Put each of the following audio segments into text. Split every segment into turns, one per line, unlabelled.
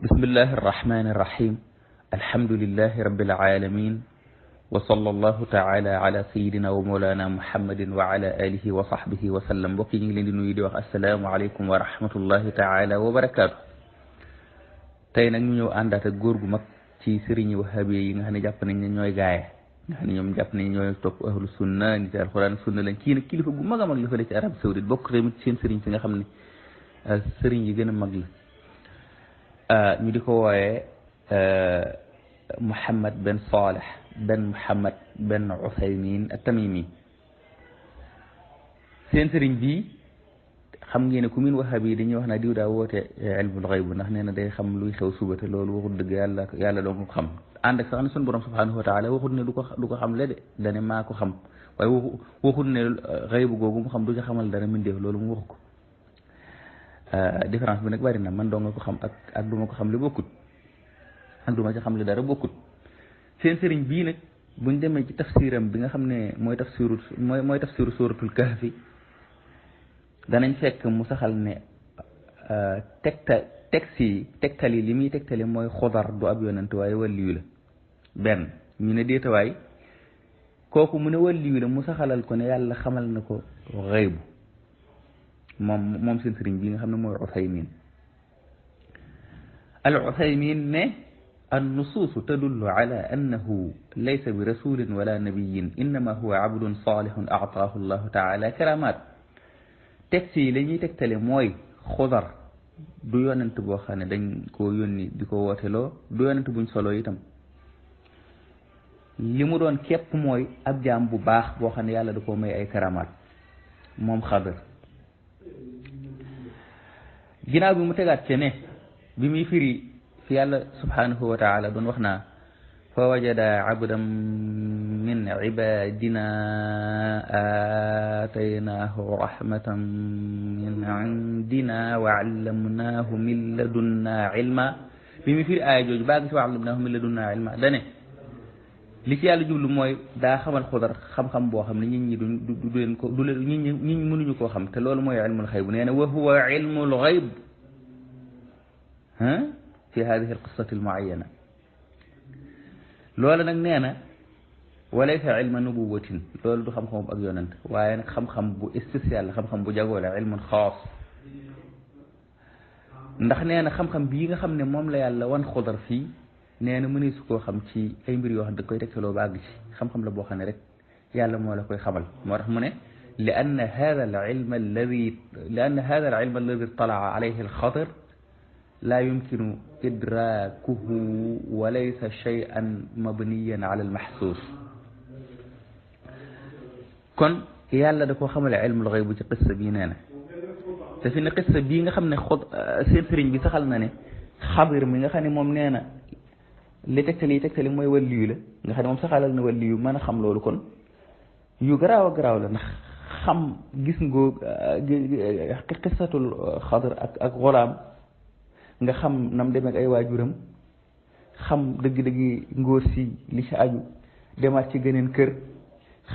بسم الله الرحمن الرحيم الحمد لله رب العالمين وصلى الله تعالى على سيدنا ومولانا محمد وعلى آله وصحبه وسلم بوكي ني لين نوي دي wax السلام عليكم ورحمة الله تعالى وبركاته tay nak ñu ñew andat ak goor gu mag ci serigne wahabi yi nga xamne japp nañ ñoy gaay nga xamne ñom japp nañ ñoy top ahlus sunna ni ci alquran sunna lañ ki nak kilifa gu maga mag la fa ci arab saoudite bokk tamit seen serigne ci nga xamne serigne yi gëna mag la ñu di ko wooyee Muhammad ben Salih ben Muhammad ben Uthaymin at-Tamimi seen sëriñ bi xam ngeen ne ku min wahabi dañuy wax na diw daa woote ilmul ghaib ndax nee na day xam luy xew suba te loolu waxul dëgg yàlla doo ko xam ànd ak sax ne sun borom subhanahu wa taala waxul ne du ko xam le de dane maa ko xam waaye waxul ne ghaib googu mu xam du ca xamal dara min def loolu mu wax ko différence bi nag bari na man doo nga ko xam ak duma ko xam li bokkut ak duma ci xam li dara bokkut seen sëriñ bii nag buñ demee ci tafsiram bi nga xam ne mooy tafsiru suratul kahfi danañ fekk mu saxal ne tegtal yi li muy tegtali mooy xodar du ab yonent waaye wàlliyu la benn ñu ne déetawaay kooku mu ne wàlliyu la mu saxalal ko ne yàlla xamal na ko xaybu moom seen sëriñ bi nga xam ne mooy Uthaymin al Uthaymin ne النصوص تدل على أنه ليس برسول ولا نبي إنما هو عبد صالح أعطاه الله تعالى كرامات تكسي لني تكتلي موي خضر du yonent boo xam ne dañ koo yónni di ko wooteloo du yonent buñ solo itam li mu doon képp mooy ab jaam bu baax boo xam ne yàlla da koo may ay karamaat moom Xadir ginnaaw bi mu tegaat ci ne bi muy firi fi yàlla subhanahu wa taala doon wax naa fa wajada abdan min ibadina ataynahu rahmatan min indina wa allamnahu min ladunna ilma bi muy firi aaya jooju baa gi si wa allamnahu min ladunna ilma dane li ci yàlla jublu mooy daa xamal Xudar xam-xam boo xam ne nit ñi du leen ko du leen nit ñi mënuñu koo xam te loolu mooy ilmul xayb nee na wa huwa ilmul xayb fi hadihi alqissati almuayyana loolu nag nee na walaysa ilma nubuwatin loolu du xam-xam ak yonent waaye nag xam-xam bu spécial la xam-xam bu jagoo la ilmun xaas ndax nee na xam-xam bii nga xam ne moom la yàlla wan Xudar fii nee na mëneesu koo xam ci ay mbir yoo xam ne da koy tegtaloo ba àgg ci xam-xam la boo xam ne rek yàlla moo la koy xamal moo tax mu ne li anna hada al ilma alladi talaa alayhi al Xadir laa yumkinu idrakuhu wa laysa shay'an mabniyan ala al mahsus kon yàlla da koo xamale ilmul gayb ci qissa bii nee na te fi ne qissa bii nga xam ne seen sëriñ bi saxal na ne Xadir mi nga xam ne moom nee na li tegtali mooy wàlliyu la nga xam ne moom saxalal na wàlliyu mën a xam loolu kon yu garaaw a garaaw la ndax xam gis ngoo qisatul Xadir ak Gulaam nga xam nam demee ak ay waajuram xam dëgg-dëgg ngóor si li ci aju demaat ci geneen kër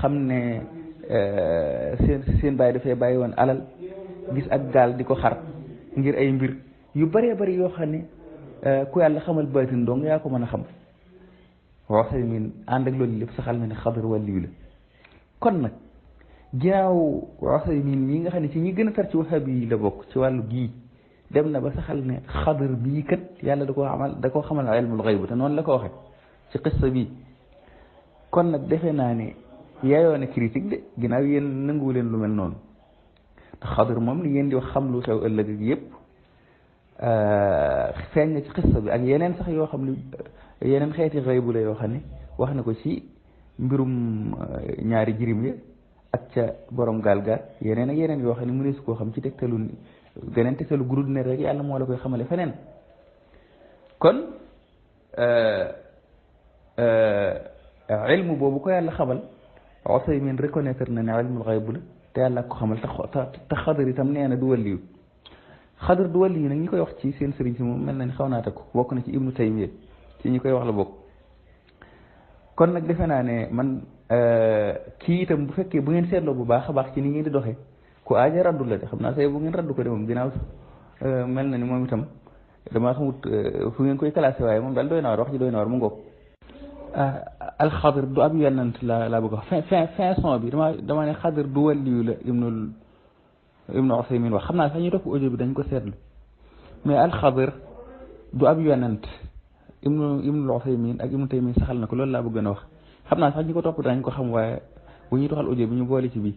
xam ne seen bàyyi dafay bàyyi woon alal gis ak gaal di ko xar ngir ay mbir yu bëree bëri yoo xam ne ku yàlla xamal baatin dong yaa ko mën a xam Uthaymin ànd ak loolu lépp saxal na ne Xadir wàlliyu la kon nag ginnaaw Uthaymin yi nga xam ne ci ñi gën a tar ci wahabi yi la bokk ci wàllu gii dem na ba saxal ne Xadir bii kat yàlla da koo xamal ilmul gayb te noonu la ko waxe ci qissa bi kon nag defe naa ne yaayoo na critique de ginnaaw yéen nanguwu leen lu mel noonu te Xadir moom li ngeen di wax xam lu xew ëllëg ak yëpp feeñ na ci xissa bi ak yeneen sax yoo xam ne yeneen xeeti xaybu la yoo xam ne wax na ko ci mbirum ñaari jirim ya ak ca borom gaal ga yeneen ak yeneen yoo xam ne mënees koo xam ci tegtalu geneen tegtalu gurud ne rek yàlla moo la koy xamale feneen kon ilmu boobu ko yàlla xamal Uthaymin reconnaître na ne ilmul xayb la te yàlla ko xamal te Xadir itam nee na du wàlliyu Xadir du wàlliyu nag ñi koy wax ci seen sëriñ si moom mel na ni xaw naa ko bokk na ci Ibnu Taymiya ci ñi koy wax la bokk kon nag defe naa ne man kii itam bu fekkee bu ngeen seetloo bu baax a baax ci ni ngeen di doxee ku aaja raddu la de xam naa say bu ngeen raddu ko de moom ginnaaw mel na ni moom itam damaa xamut fu ngeen koy classé waaye moom daal doy na waar wax ji doy na waar mu ngoog. alxadir du ab yonent laa bëgg a wax fin son bi dama ne xadir du waliyu la ibnu Usaymin wax xam naa sax ñu topp audio bi dañ ko seetlu mais alxadir du ab yonent ibnu Usaymin ak ibnu Taymiya saxal na ko loolu laa bëgg a wax xam naa sax ñi ko topp dañ ko xam waaye bu ñuy toxal audio bi ñu boole ci bii